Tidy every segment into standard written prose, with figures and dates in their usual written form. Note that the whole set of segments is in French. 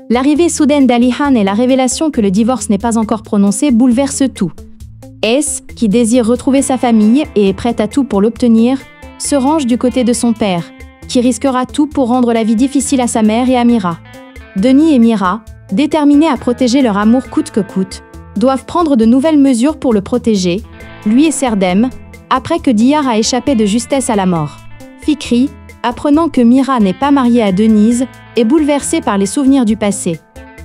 L'arrivée soudaine d'Alihan et la révélation que le divorce n'est pas encore prononcé bouleversent tout. Es, qui désire retrouver sa famille et est prête à tout pour l'obtenir, se range du côté de son père, qui risquera tout pour rendre la vie difficile à sa mère et à Mira. Denis et Mira, déterminés à protéger leur amour coûte que coûte, doivent prendre de nouvelles mesures pour le protéger, lui et Serdem, après que Diyar a échappé de justesse à la mort. Fikri, apprenant que Mira n'est pas mariée à Denise, est bouleversée par les souvenirs du passé.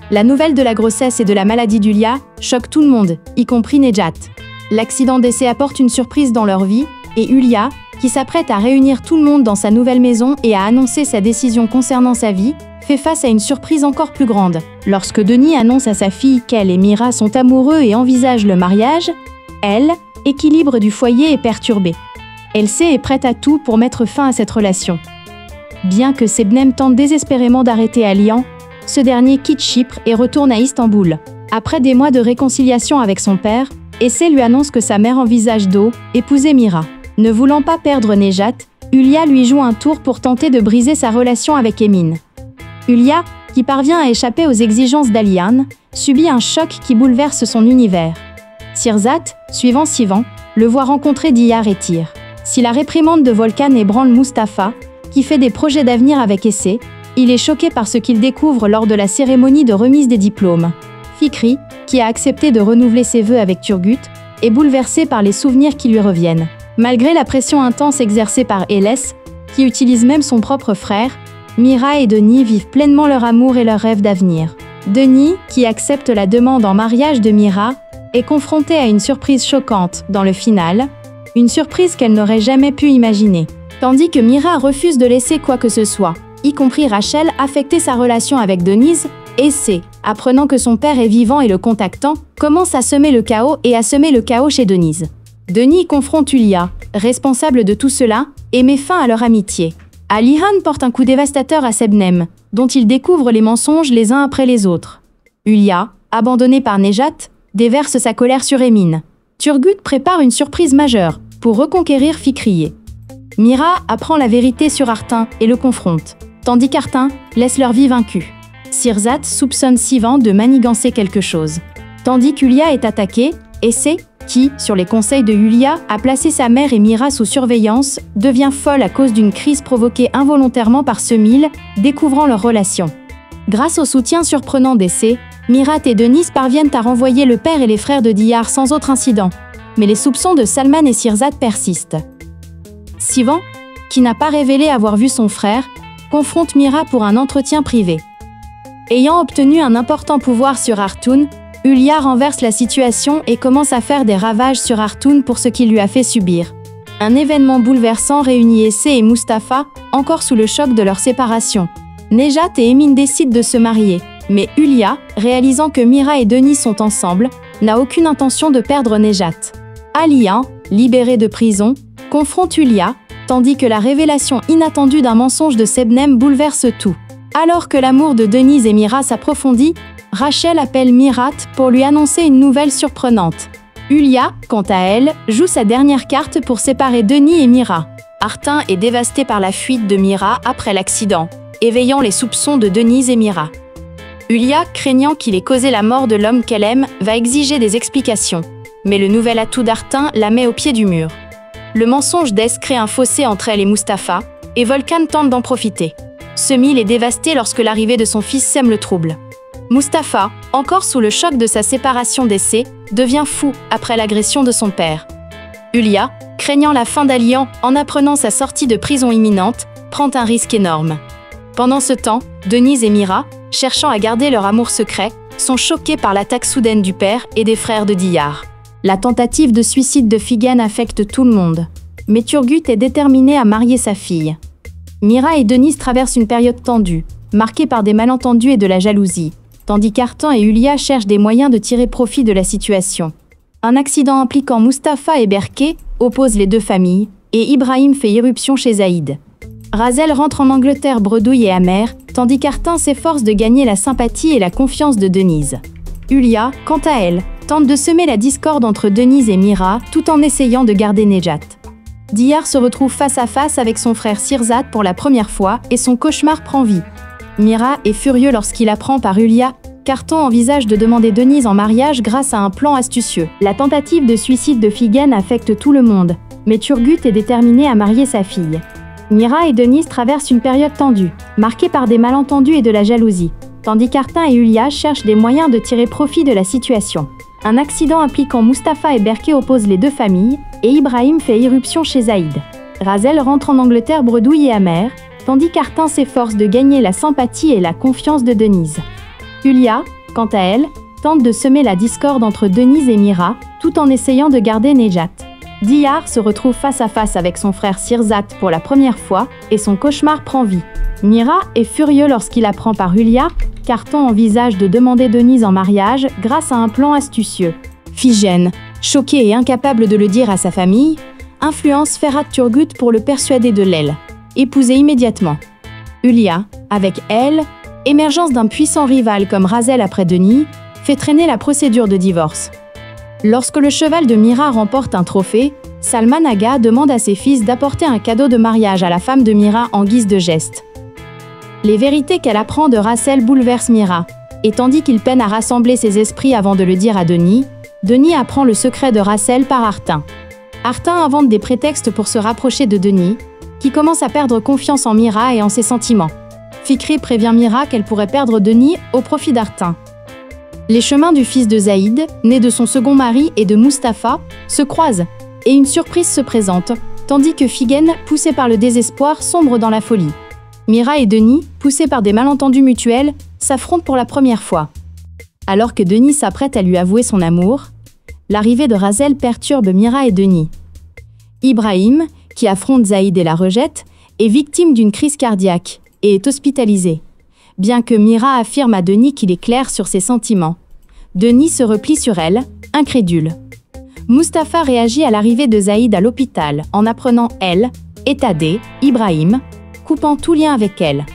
La nouvelle de la grossesse et de la maladie d'Ulia choque tout le monde, y compris Nejat. L'accident d'essai apporte une surprise dans leur vie, et Ulia, qui s'apprête à réunir tout le monde dans sa nouvelle maison et à annoncer sa décision concernant sa vie, fait face à une surprise encore plus grande. Lorsque Denis annonce à sa fille qu'elle et Mira sont amoureux et envisagent le mariage, elle, équilibre du foyer, est perturbée. Elle sait et est prête à tout pour mettre fin à cette relation. Bien que Sebnem tente désespérément d'arrêter Alian, ce dernier quitte Chypre et retourne à Istanbul. Après des mois de réconciliation avec son père, Essay lui annonce que sa mère envisage d'épouser Mira. Ne voulant pas perdre Nejat, Ulia lui joue un tour pour tenter de briser sa relation avec Emin. Ulia, qui parvient à échapper aux exigences d'Alian, subit un choc qui bouleverse son univers. Sirzat, suivant Sivan, le voit rencontrer Diyar et Tyr. Si la réprimande de Volkan ébranle Mustapha, qui fait des projets d'avenir avec Essay, il est choqué par ce qu'il découvre lors de la cérémonie de remise des diplômes. Fikri, qui a accepté de renouveler ses vœux avec Turgut, est bouleversé par les souvenirs qui lui reviennent. Malgré la pression intense exercée par Eles, qui utilise même son propre frère, Mira et Denis vivent pleinement leur amour et leurs rêves d'avenir. Denis, qui accepte la demande en mariage de Mira, est confronté à une surprise choquante dans le final, une surprise qu'elle n'aurait jamais pu imaginer. Tandis que Mira refuse de laisser quoi que ce soit, y compris Rachel, affecter sa relation avec Denise, Essay, apprenant que son père est vivant et le contactant, commence à semer le chaos et à semer le chaos chez Denise. Denis confronte Ulia, responsable de tout cela, et met fin à leur amitié. Alihan porte un coup dévastateur à Sebnem, dont il découvre les mensonges les uns après les autres. Ulia, abandonnée par Nejat, déverse sa colère sur Emin. Turgut prépare une surprise majeure, pour reconquérir Fikriye. Mira apprend la vérité sur Artin et le confronte, tandis qu'Artin laisse leur vie vaincue. Sirzat soupçonne Sivan de manigancer quelque chose. Tandis qu'Ulia est attaquée, Essay, qui, sur les conseils de Ulia, a placé sa mère et Mira sous surveillance, devient folle à cause d'une crise provoquée involontairement par Semil, découvrant leur relation. Grâce au soutien surprenant d'Essay, Mirat et Denis parviennent à renvoyer le père et les frères de Diyar sans autre incident. Mais les soupçons de Salman et Sirzat persistent. Sivan, qui n'a pas révélé avoir vu son frère, confronte Mira pour un entretien privé. Ayant obtenu un important pouvoir sur Artoun, Ulia renverse la situation et commence à faire des ravages sur Artoun pour ce qu'il lui a fait subir. Un événement bouleversant réunit Essay et Mustapha, encore sous le choc de leur séparation. Nejat et Emin décident de se marier, mais Ulia, réalisant que Mira et Denis sont ensemble, n'a aucune intention de perdre Nejat. Alian, libéré de prison, confronte Ulia, tandis que la révélation inattendue d'un mensonge de Sebnem bouleverse tout. Alors que l'amour de Denise et Mira s'approfondit, Rachel appelle Mirat pour lui annoncer une nouvelle surprenante. Ulia, quant à elle, joue sa dernière carte pour séparer Denis et Mira. Artin est dévasté par la fuite de Mira après l'accident, éveillant les soupçons de Denise et Mira. Ulia, craignant qu'il ait causé la mort de l'homme qu'elle aime, va exiger des explications. Mais le nouvel atout d'Artin la met au pied du mur. Le mensonge d'Es crée un fossé entre elle et Mustapha, et Volkan tente d'en profiter. Semil est dévasté lorsque l'arrivée de son fils sème le trouble. Mustapha, encore sous le choc de sa séparation d'Essay, devient fou après l'agression de son père. Ulia, craignant la fin d'Alian en apprenant sa sortie de prison imminente, prend un risque énorme. Pendant ce temps, Denise et Mira, cherchant à garder leur amour secret, sont choqués par l'attaque soudaine du père et des frères de Diyar. La tentative de suicide de Figen affecte tout le monde. Mais Turgut est déterminé à marier sa fille. Mira et Denise traversent une période tendue, marquée par des malentendus et de la jalousie, tandis qu'Artan et Ulia cherchent des moyens de tirer profit de la situation. Un accident impliquant Mustapha et Berke oppose les deux familles, et Ibrahim fait irruption chez Zaïd. Razel rentre en Angleterre bredouille et amère, tandis qu'Artan s'efforce de gagner la sympathie et la confiance de Denise. Ulia, quant à elle, tente de semer la discorde entre Denise et Mira, tout en essayant de garder Nejat. Diyar se retrouve face à face avec son frère Sirzat pour la première fois et son cauchemar prend vie. Mira est furieux lorsqu'il apprend par Yulia qu'Artan envisage de demander Denise en mariage grâce à un plan astucieux. La tentative de suicide de Figen affecte tout le monde, mais Turgut est déterminé à marier sa fille. Mira et Denise traversent une période tendue, marquée par des malentendus et de la jalousie, tandis qu'Artan et Yulia cherchent des moyens de tirer profit de la situation. Un accident impliquant Mustapha et Berke oppose les deux familles, et Ibrahim fait irruption chez Zaïd. Razel rentre en Angleterre bredouille et amère, tandis qu'Artan s'efforce de gagner la sympathie et la confiance de Denise. Yulia, quant à elle, tente de semer la discorde entre Denise et Mira, tout en essayant de garder Nejat. Diyar se retrouve face à face avec son frère Sirzat pour la première fois, et son cauchemar prend vie. Mira est furieux lorsqu'il apprend par Yulia qu'Artan envisage de demander Denise en mariage grâce à un plan astucieux. Figen, choqué et incapable de le dire à sa famille, influence Ferhat Turgut pour le persuader de l'épouser immédiatement. Yulia, avec elle, émergence d'un puissant rival comme Razel après Denis, fait traîner la procédure de divorce. Lorsque le cheval de Mira remporte un trophée, Salman Aga demande à ses fils d'apporter un cadeau de mariage à la femme de Mira en guise de geste. Les vérités qu'elle apprend de Razel bouleversent Mira, et tandis qu'il peine à rassembler ses esprits avant de le dire à Denis, Denis apprend le secret de Razel par Artan. Artan invente des prétextes pour se rapprocher de Denis, qui commence à perdre confiance en Mira et en ses sentiments. Fikri prévient Mira qu'elle pourrait perdre Denis au profit d'Artan. Les chemins du fils de Zaïd, né de son second mari et de Mustapha, se croisent, et une surprise se présente, tandis que Figen, poussé par le désespoir, sombre dans la folie. Mira et Denis, poussés par des malentendus mutuels, s'affrontent pour la première fois. Alors que Denis s'apprête à lui avouer son amour, l'arrivée de Razel perturbe Mira et Denis. Ibrahim, qui affronte Zaïd et la rejette, est victime d'une crise cardiaque et est hospitalisé. Bien que Mira affirme à Denis qu'il est clair sur ses sentiments, Denis se replie sur elle, incrédule. Mustapha réagit à l'arrivée de Zaïd à l'hôpital en apprenant état Ibrahim, coupant tout lien avec elle.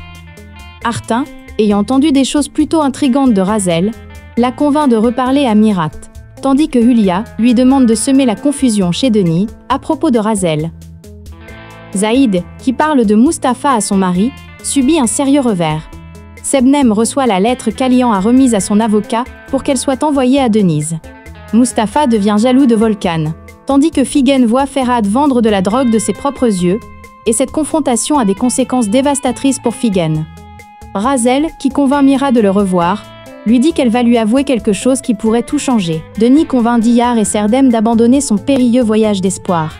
Artan, ayant entendu des choses plutôt intrigantes de Razel, la convainc de reparler à Mirat, tandis que Yulia lui demande de semer la confusion chez Denis à propos de Razel. Zaïd, qui parle de Mustapha à son mari, subit un sérieux revers. Sebnem reçoit la lettre qu'Alian a remise à son avocat pour qu'elle soit envoyée à Denise. Mustapha devient jaloux de Volkan, tandis que Figen voit Ferhat vendre de la drogue de ses propres yeux, et cette confrontation a des conséquences dévastatrices pour Figen. Razel, qui convainc Mira de le revoir, lui dit qu'elle va lui avouer quelque chose qui pourrait tout changer. Denis convainc Diyar et Serdem d'abandonner son périlleux voyage d'espoir.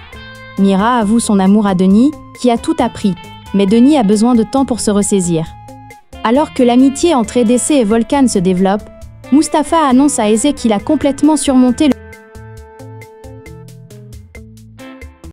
Mira avoue son amour à Denis, qui a tout appris, mais Denis a besoin de temps pour se ressaisir. Alors que l'amitié entre EDC et Volkan se développe, Mustapha annonce à Eze qu'il a complètement surmonté le